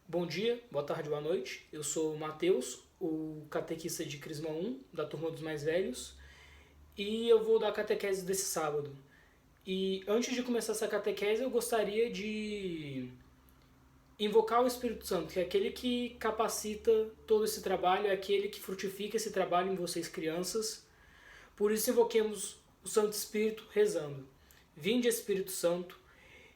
Bom dia, boa tarde, boa noite. Eu sou o Matheus, o catequista de Crisma 1, da turma dos mais velhos, e eu vou dar a catequese desse sábado. E antes de começar essa catequese, eu gostaria de invocar o Espírito Santo, que é aquele que capacita todo esse trabalho, é aquele que frutifica esse trabalho em vocês, crianças. Por isso, invoquemos o Santo Espírito rezando. Vinde, Espírito Santo,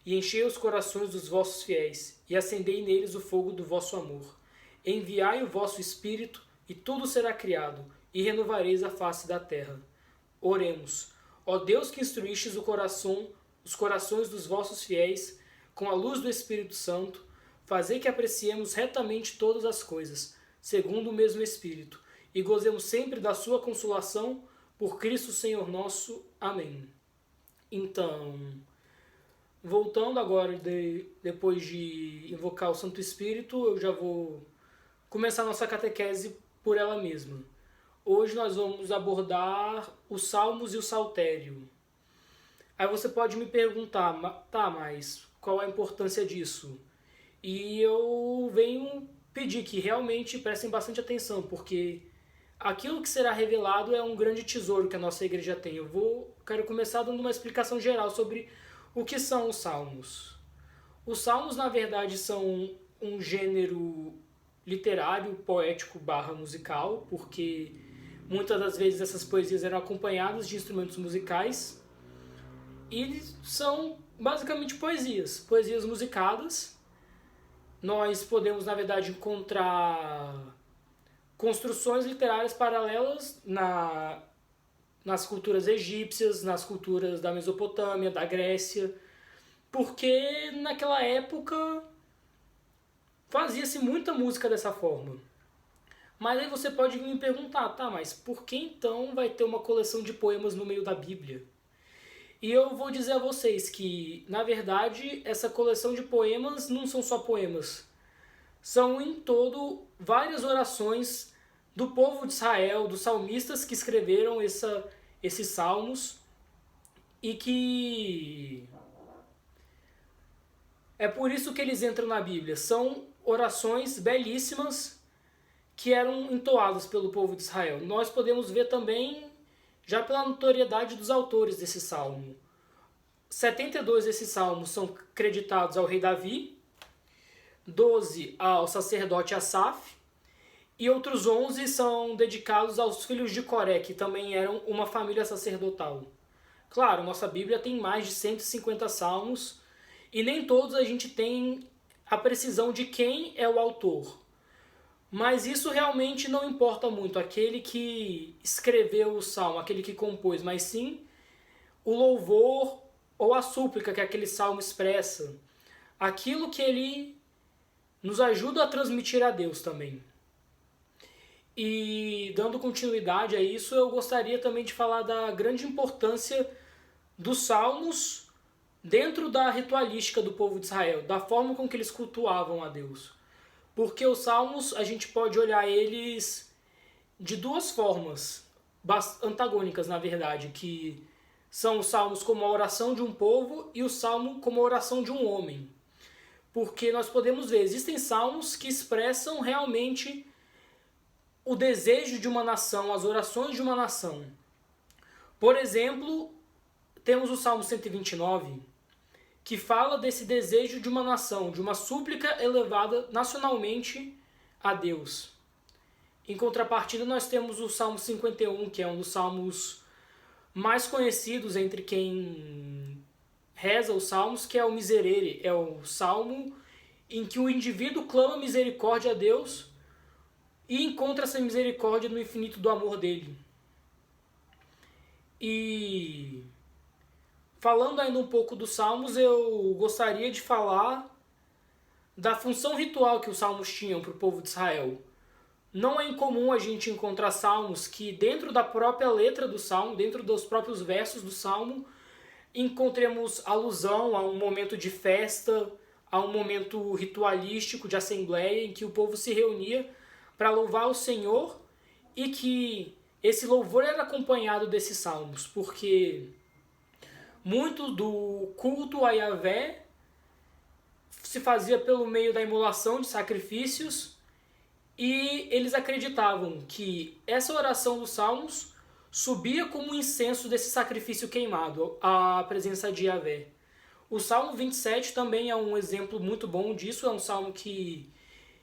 e enchei os corações dos vossos fiéis, e acendei neles o fogo do vosso amor. Enviai o vosso Espírito, e tudo será criado, e renovareis a face da terra. Oremos. Ó Deus que instruístes os corações dos vossos fiéis, com a luz do Espírito Santo, fazei que apreciemos retamente todas as coisas, segundo o mesmo Espírito, e gozemos sempre da sua consolação, por Cristo Senhor nosso. Amém. Então, voltando agora, depois de invocar o Santo Espírito, eu já vou começar a nossa catequese por ela mesma. Hoje nós vamos abordar os Salmos e o Saltério. Aí você pode me perguntar, tá, mas qual a importância disso? E eu venho pedir que realmente prestem bastante atenção, porque aquilo que será revelado é um grande tesouro que a nossa igreja tem. Quero começar dando uma explicação geral sobre o que são os salmos. Os salmos, na verdade, são um gênero literário, poético / musical, porque muitas das vezes essas poesias eram acompanhadas de instrumentos musicais. E eles são basicamente poesias musicadas. Nós podemos, na verdade, encontrar construções literárias paralelas nas culturas egípcias, nas culturas da Mesopotâmia, da Grécia, porque naquela época fazia-se muita música dessa forma. Mas aí você pode me perguntar, tá, mas por que então vai ter uma coleção de poemas no meio da Bíblia? E eu vou dizer a vocês que, na verdade, essa coleção de poemas não são só poemas. São em todo várias orações do povo de Israel, dos salmistas que escreveram esses salmos, e que é por isso que eles entram na Bíblia. São orações belíssimas que eram entoadas pelo povo de Israel. Nós podemos ver também, já pela notoriedade dos autores desse salmo. 72 desses salmos são creditados ao rei Davi, 12 ao sacerdote Asaf, e outros 11 são dedicados aos filhos de Coré, que também eram uma família sacerdotal. Claro, nossa Bíblia tem mais de 150 salmos, e nem todos a gente tem a precisão de quem é o autor. Mas isso realmente não importa muito, aquele que escreveu o salmo, aquele que compôs, mas sim o louvor ou a súplica que aquele salmo expressa, aquilo que ele nos ajuda a transmitir a Deus também. E dando continuidade a isso, eu gostaria também de falar da grande importância dos salmos dentro da ritualística do povo de Israel, da forma com que eles cultuavam a Deus. Porque os salmos, a gente pode olhar eles de duas formas, antagônicas na verdade, que são os salmos como a oração de um povo e o salmo como a oração de um homem. Porque nós podemos ver, existem salmos que expressam realmente o desejo de uma nação, as orações de uma nação. Por exemplo, temos o Salmo 129, que fala desse desejo de uma nação, de uma súplica elevada nacionalmente a Deus. Em contrapartida, nós temos o Salmo 51, que é um dos salmos mais conhecidos entre quem reza os salmos, que é o Miserere. É o salmo em que o indivíduo clama misericórdia a Deus e encontra essa misericórdia no infinito do amor dele. E falando ainda um pouco dos salmos, eu gostaria de falar da função ritual que os salmos tinham para o povo de Israel. Não é incomum a gente encontrar salmos que dentro da própria letra do salmo, dentro dos próprios versos do salmo, encontremos alusão a um momento de festa, a um momento ritualístico de assembleia em que o povo se reunia para louvar o Senhor, e que esse louvor era acompanhado desses salmos, porque muito do culto a Yahvé se fazia pelo meio da imolação de sacrifícios, e eles acreditavam que essa oração dos salmos subia como um incenso desse sacrifício queimado à presença de Yahvé. O Salmo 27 também é um exemplo muito bom disso, é um salmo que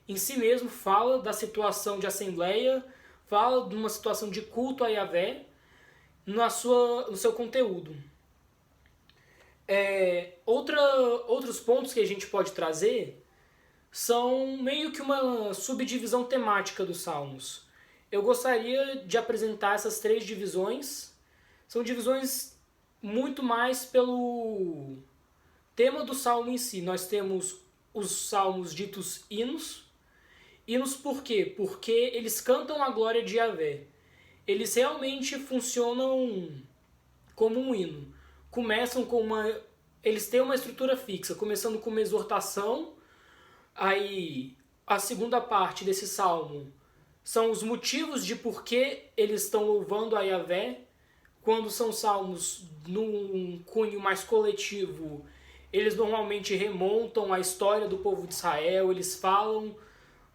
em si mesmo fala da situação de assembleia, fala de uma situação de culto a Yahvé no seu conteúdo. Outros pontos que a gente pode trazer são meio que uma subdivisão temática dos salmos. Eu gostaria de apresentar essas 3 divisões. São divisões muito mais pelo tema do salmo em si. Nós temos os salmos ditos hinos. Hinos por quê? Porque eles cantam a glória de Yahvé. Eles realmente funcionam como um hino. Eles têm uma estrutura fixa, começando com uma exortação. Aí a segunda parte desse salmo são os motivos de por que eles estão louvando a Yahvé. Quando são salmos num cunho mais coletivo, eles normalmente remontam à história do povo de Israel, eles falam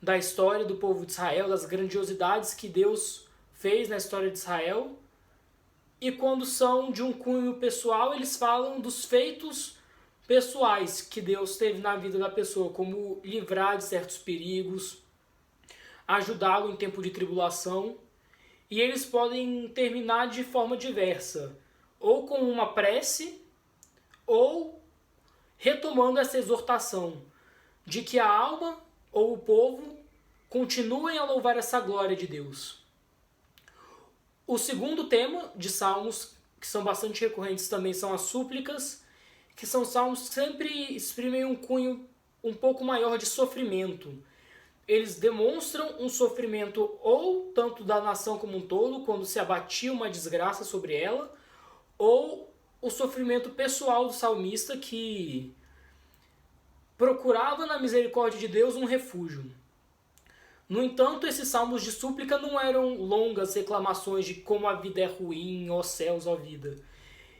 da história do povo de Israel, das grandiosidades que Deus fez na história de Israel. E quando são de um cunho pessoal, eles falam dos feitos pessoais que Deus teve na vida da pessoa, como livrar de certos perigos, ajudá-lo em tempo de tribulação. E eles podem terminar de forma diversa, ou com uma prece, ou retomando essa exortação de que a alma ou o povo continuem a louvar essa glória de Deus. O segundo tema de salmos, que são bastante recorrentes também, são as súplicas, que são salmos que sempre exprimem um cunho um pouco maior de sofrimento. Eles demonstram um sofrimento ou tanto da nação como um todo, quando se abatia uma desgraça sobre ela, ou o sofrimento pessoal do salmista que procurava na misericórdia de Deus um refúgio. No entanto, esses salmos de súplica não eram longas reclamações de como a vida é ruim, ó céus, ó vida.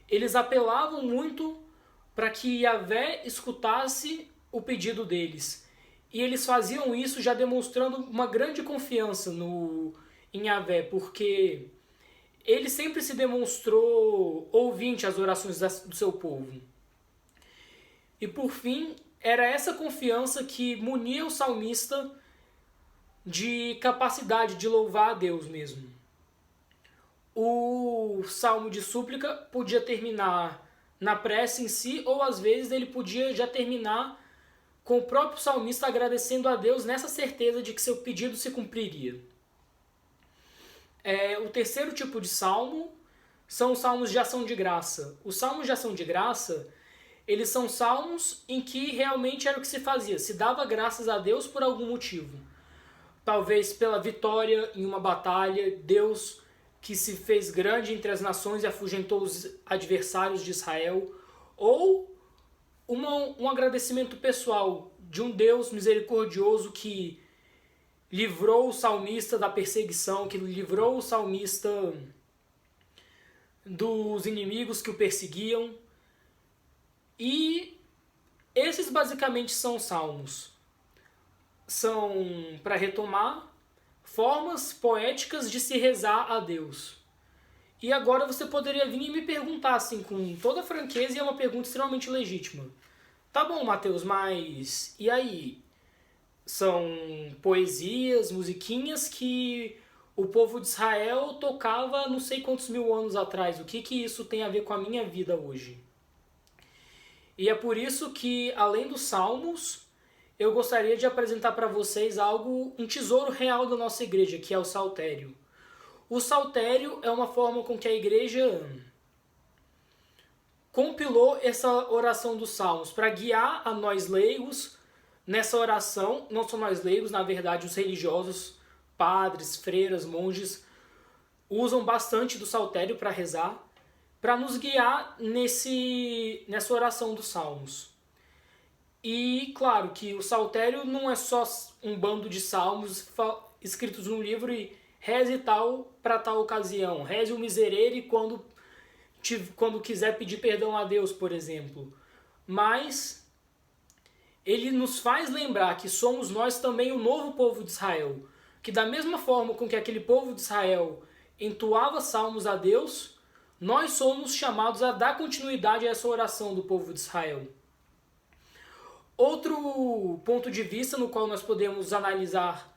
Eles apelavam muito para que Yahvé escutasse o pedido deles. E eles faziam isso já demonstrando uma grande confiança em Yahvé, porque ele sempre se demonstrou ouvinte às orações do seu povo. E por fim, era essa confiança que munia o salmista de capacidade de louvar a Deus mesmo. O salmo de súplica podia terminar na prece em si, ou às vezes ele podia já terminar com o próprio salmista agradecendo a Deus nessa certeza de que seu pedido se cumpriria. O terceiro tipo de salmo são os salmos de ação de graça. Os salmos de ação de graça, eles são salmos em que realmente era o que se fazia, se dava graças a Deus por algum motivo. Talvez pela vitória em uma batalha, Deus que se fez grande entre as nações e afugentou os adversários de Israel, ou um agradecimento pessoal de um Deus misericordioso que livrou o salmista da perseguição, que livrou o salmista dos inimigos que o perseguiam. E esses basicamente são salmos. São, para retomar, formas poéticas de se rezar a Deus. E agora você poderia vir e me perguntar, assim, com toda franqueza, e é uma pergunta extremamente legítima. Tá bom, Mateus, mas e aí? São poesias, musiquinhas que o povo de Israel tocava não sei quantos mil anos atrás. O que isso tem a ver com a minha vida hoje? E é por isso que, além dos salmos, eu gostaria de apresentar para vocês um tesouro real da nossa igreja, que é o saltério. O saltério é uma forma com que a igreja compilou essa oração dos salmos para guiar a nós leigos nessa oração. Não só nós leigos, na verdade os religiosos, padres, freiras, monges, usam bastante do saltério para rezar, para nos guiar nessa oração dos salmos. E claro que o saltério não é só um bando de salmos escritos num livro e reze tal para tal ocasião. Reze o miserere quando quiser pedir perdão a Deus, por exemplo. Mas ele nos faz lembrar que somos nós também o novo povo de Israel, que da mesma forma com que aquele povo de Israel entoava salmos a Deus, nós somos chamados a dar continuidade a essa oração do povo de Israel. Outro ponto de vista no qual nós podemos analisar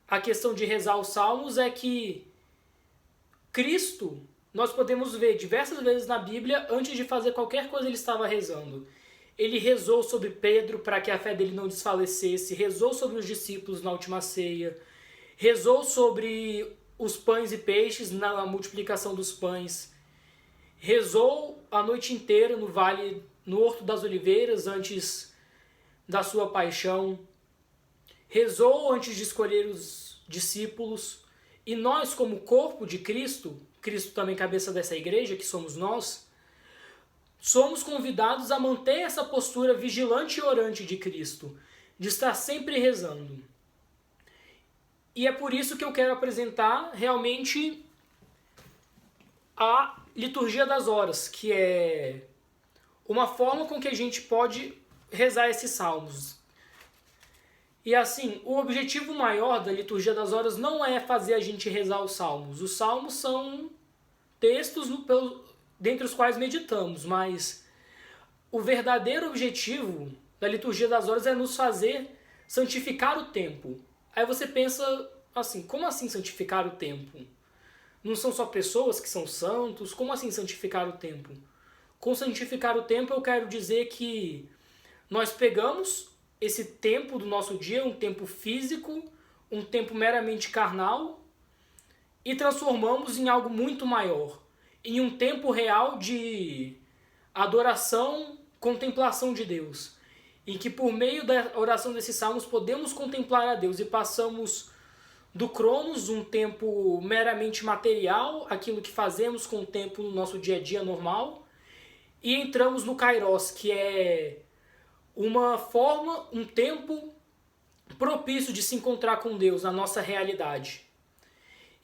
a questão de rezar os salmos é que Cristo, nós podemos ver diversas vezes na Bíblia, antes de fazer qualquer coisa ele estava rezando. Ele rezou sobre Pedro para que a fé dele não desfalecesse, rezou sobre os discípulos na última ceia, rezou sobre os pães e peixes na multiplicação dos pães, rezou a noite inteira no vale, no Horto das Oliveiras, antes da sua paixão, rezou antes de escolher os discípulos, e nós, como corpo de Cristo, Cristo também cabeça dessa igreja, que somos nós, somos convidados a manter essa postura vigilante e orante de Cristo, de estar sempre rezando. E é por isso que eu quero apresentar realmente a liturgia das horas, que é uma forma com que a gente pode rezar esses salmos. E assim, o objetivo maior da liturgia das horas não é fazer a gente rezar os salmos. Os salmos são textos dentre os quais meditamos, mas o verdadeiro objetivo da liturgia das horas é nos fazer santificar o tempo. Aí você pensa assim, como assim santificar o tempo? Não são só pessoas que são santos? Como assim santificar o tempo? Com santificar o tempo eu quero dizer que nós pegamos esse tempo do nosso dia, um tempo físico, um tempo meramente carnal, e transformamos em algo muito maior, em um tempo real de adoração, contemplação de Deus, em que por meio da oração desses salmos podemos contemplar a Deus e passamos do Cronos, um tempo meramente material, aquilo que fazemos com o tempo no nosso dia a dia normal, e entramos no Kairos, que é uma forma, um tempo propício de se encontrar com Deus na nossa realidade.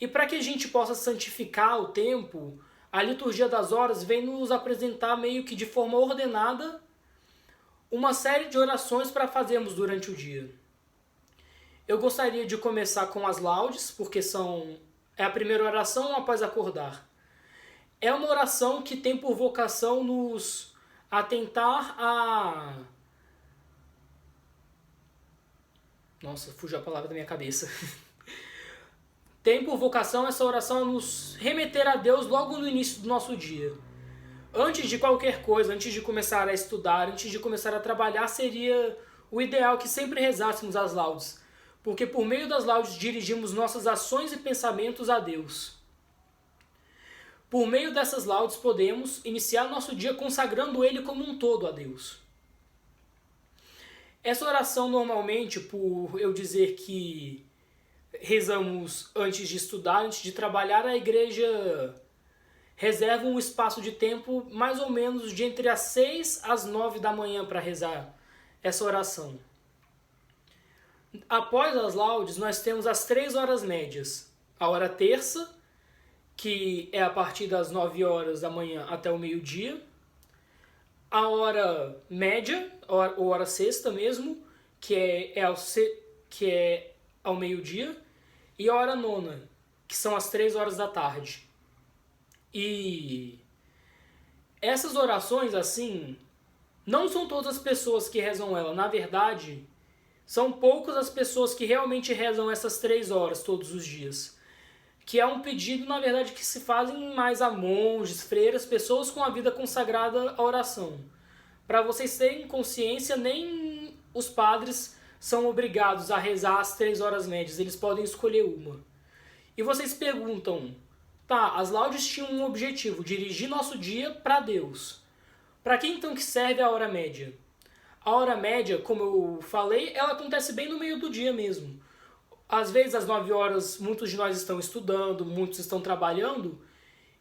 E para que a gente possa santificar o tempo, a liturgia das horas vem nos apresentar meio que de forma ordenada uma série de orações para fazermos durante o dia. Eu gostaria de começar com as laudes, porque é a primeira oração após acordar. É uma oração que tem por vocação nos atentar a... Nossa, fugiu a palavra da minha cabeça. Tem por vocação essa oração a nos remeter a Deus logo no início do nosso dia. Antes de qualquer coisa, antes de começar a estudar, antes de começar a trabalhar, seria o ideal que sempre rezássemos as laudes, porque por meio das laudes dirigimos nossas ações e pensamentos a Deus. Por meio dessas laudes podemos iniciar nosso dia consagrando ele como um todo a Deus. Essa oração normalmente, por eu dizer que rezamos antes de estudar, antes de trabalhar, a igreja reserva um espaço de tempo mais ou menos de entre as 6 às 9 da manhã para rezar essa oração. Após as laudes, nós temos as 3 horas médias. A hora terça, que é a partir das 9 horas da manhã até o meio-dia. A hora média, ou hora sexta mesmo, que é ao meio-dia. E a hora nona, que são as 3 horas da tarde. E essas orações, assim, não são todas as pessoas que rezam ela. Na verdade, são poucas as pessoas que realmente rezam essas 3 horas todos os dias. Que é um pedido, na verdade, que se fazem mais a monges, freiras, pessoas com a vida consagrada à oração. Para vocês terem consciência, nem os padres são obrigados a rezar as 3 horas médias, eles podem escolher uma. E vocês perguntam, tá, as laudes tinham um objetivo, dirigir nosso dia para Deus. Para que então que serve a hora média? A hora média, como eu falei, ela acontece bem no meio do dia mesmo. Às vezes, às 9 horas, muitos de nós estão estudando, muitos estão trabalhando,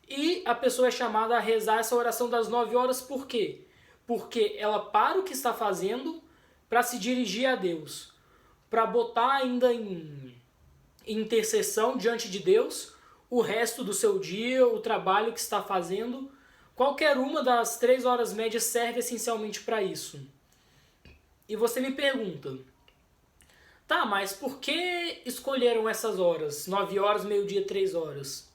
e a pessoa é chamada a rezar essa oração das 9 horas, por quê? Porque ela para o que está fazendo para se dirigir a Deus, para botar ainda em intercessão diante de Deus o resto do seu dia, o trabalho que está fazendo. Qualquer uma das 3 horas médias serve essencialmente para isso. E você me pergunta, tá, mas por que escolheram essas horas? 9 horas, meio-dia, 3 horas.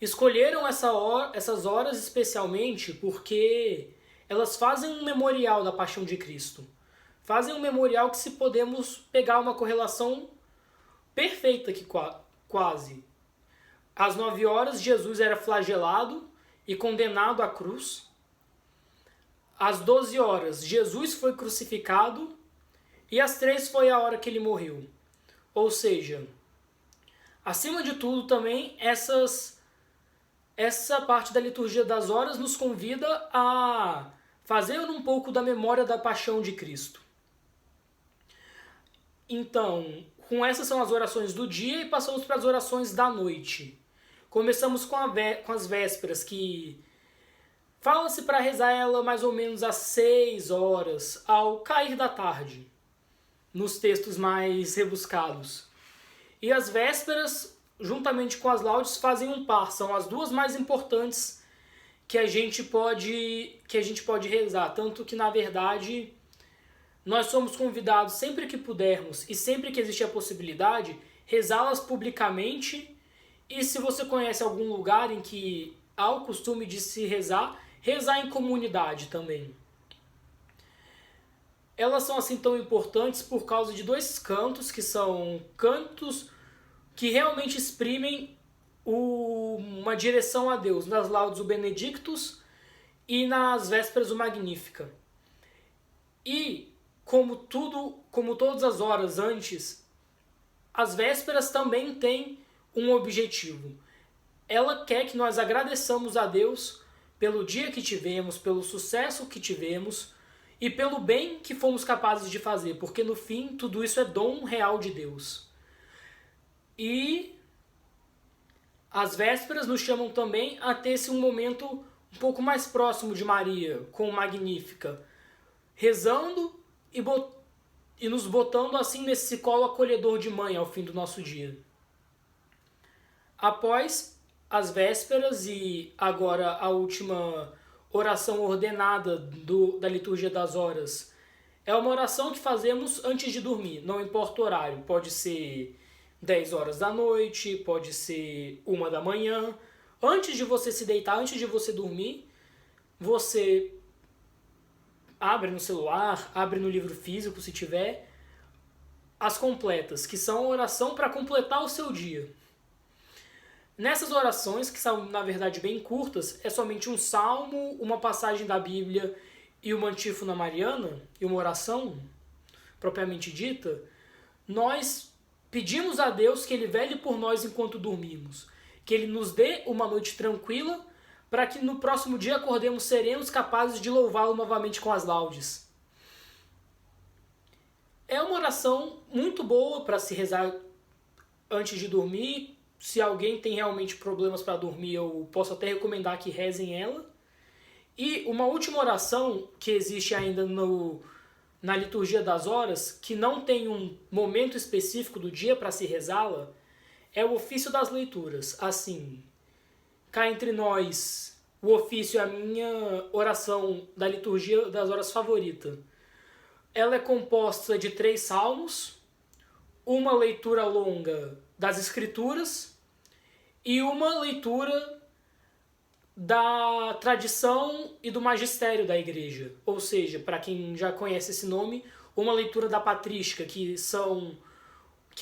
Escolheram essas horas especialmente porque elas fazem um memorial da paixão de Cristo. Fazem um memorial que se podemos pegar uma correlação perfeita aqui quase. Às 9 horas, Jesus era flagelado e condenado à cruz. Às 12 horas, Jesus foi crucificado. E às 3 foi a hora que ele morreu. Ou seja, acima de tudo também, essa parte da liturgia das horas nos convida a fazer um pouco da memória da paixão de Cristo. Então, com essas são as orações do dia e passamos para as orações da noite. Começamos com as vésperas, que fala-se para rezar ela mais ou menos às 6 horas, ao cair da tarde, nos textos mais rebuscados. E as vésperas, juntamente com as laudes, fazem um par. São as duas mais importantes que a gente pode rezar. Tanto que, na verdade, nós somos convidados, sempre que pudermos e sempre que existe a possibilidade, rezá-las publicamente. E se você conhece algum lugar em que há o costume de se rezar em comunidade também. Elas são assim tão importantes por causa de dois cantos, que são cantos que realmente exprimem uma direção a Deus. Nas laudes o Benedictus e nas vésperas o Magnificat. E como todas as horas antes, as vésperas também têm um objetivo. Ela quer que nós agradeçamos a Deus pelo dia que tivemos, pelo sucesso que tivemos e pelo bem que fomos capazes de fazer, porque no fim tudo isso é dom real de Deus. E as vésperas nos chamam também a ter esse um momento um pouco mais próximo de Maria, com o Magnífica, rezando e nos botando assim nesse colo acolhedor de mãe ao fim do nosso dia. Após as vésperas e agora a última oração ordenada da liturgia das horas, é uma oração que fazemos antes de dormir, não importa o horário, pode ser 10 horas da noite, pode ser 1 da manhã. Antes de você se deitar, antes de você dormir, você abre no celular, abre no livro físico se tiver, as completas, que são a oração para completar o seu dia. Nessas orações, que são na verdade bem curtas, é somente um salmo, uma passagem da Bíblia e uma antífona mariana, e uma oração propriamente dita, nós pedimos a Deus que Ele vele por nós enquanto dormimos, que Ele nos dê uma noite tranquila, para que no próximo dia acordemos serenos, capazes de louvá-lo novamente com as laudes. É uma oração muito boa para se rezar antes de dormir. Se alguém tem realmente problemas para dormir, eu posso até recomendar que rezem ela. E uma última oração que existe ainda na liturgia das horas, que não tem um momento específico do dia para se rezá-la, é o ofício das leituras. Assim, cá entre nós, o ofício é a minha oração da liturgia das horas favorita. Ela é composta de 3 salmos, uma leitura longa das Escrituras e uma leitura da tradição e do magistério da igreja. Ou seja, para quem já conhece esse nome, uma leitura da patrística, que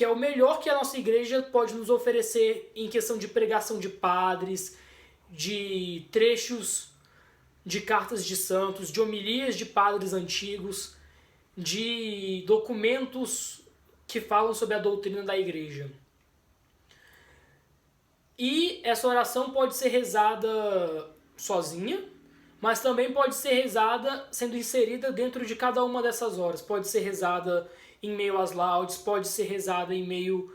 é o melhor que a nossa igreja pode nos oferecer em questão de pregação de padres, de trechos de cartas de santos, de homilias de padres antigos, de documentos que falam sobre a doutrina da igreja. E essa oração pode ser rezada sozinha, mas também pode ser rezada sendo inserida dentro de cada uma dessas horas. Pode ser rezada em meio às laudes, pode ser rezada em meio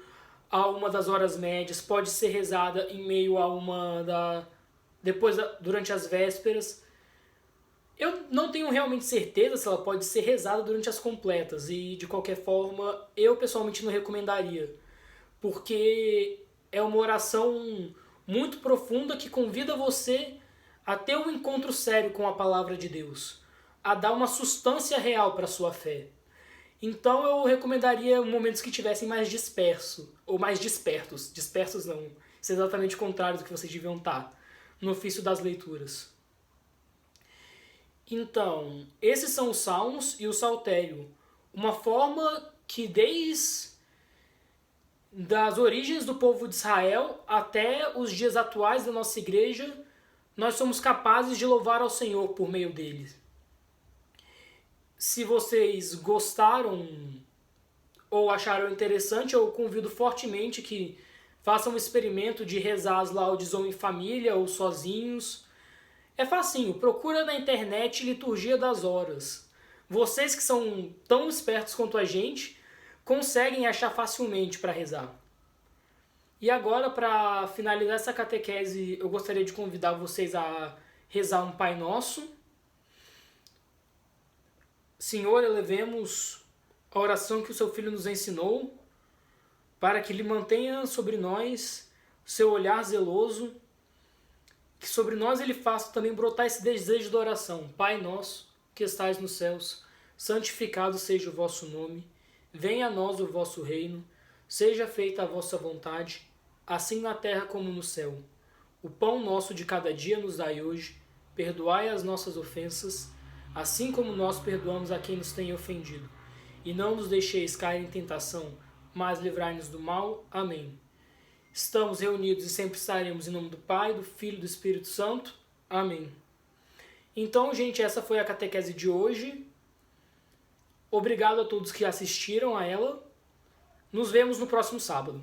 a uma das horas médias, pode ser rezada em meio a durante as vésperas. Eu não tenho realmente certeza se ela pode ser rezada durante as completas, e de qualquer forma eu pessoalmente não recomendaria, porque é uma oração muito profunda que convida você a ter um encontro sério com a palavra de Deus. a dar uma substância real para a sua fé. Então eu recomendaria momentos que tivessem mais disperso, ou mais despertos. Dispersos não, isso é exatamente o contrário do que vocês deviam estar no ofício das leituras. Então, esses são os salmos e o saltério. Uma forma que desde das origens do povo de Israel até os dias atuais da nossa igreja, nós somos capazes de louvar ao Senhor por meio deles. Se vocês gostaram ou acharam interessante, eu convido fortemente que façam um experimento de rezar as laudes ou em família ou sozinhos. É facinho, procura na internet Liturgia das Horas. Vocês que são tão espertos quanto a gente, conseguem achar facilmente para rezar. E agora, para finalizar essa catequese, eu gostaria de convidar vocês a rezar um Pai Nosso. Senhor, elevemos a oração que o seu Filho nos ensinou, para que Ele mantenha sobre nós seu olhar zeloso, que sobre nós Ele faça também brotar esse desejo de oração. Pai nosso, que estais nos céus, santificado seja o vosso nome, venha a nós o vosso reino, seja feita a vossa vontade, assim na terra como no céu. O pão nosso de cada dia nos dai hoje, perdoai as nossas ofensas, assim como nós perdoamos a quem nos tem ofendido. E não nos deixeis cair em tentação, mas livrai-nos do mal. Amém. Estamos reunidos e sempre estaremos em nome do Pai, do Filho e do Espírito Santo. Amém. Então, gente, essa foi a catequese de hoje. Obrigado a todos que assistiram a ela. Nos vemos no próximo sábado.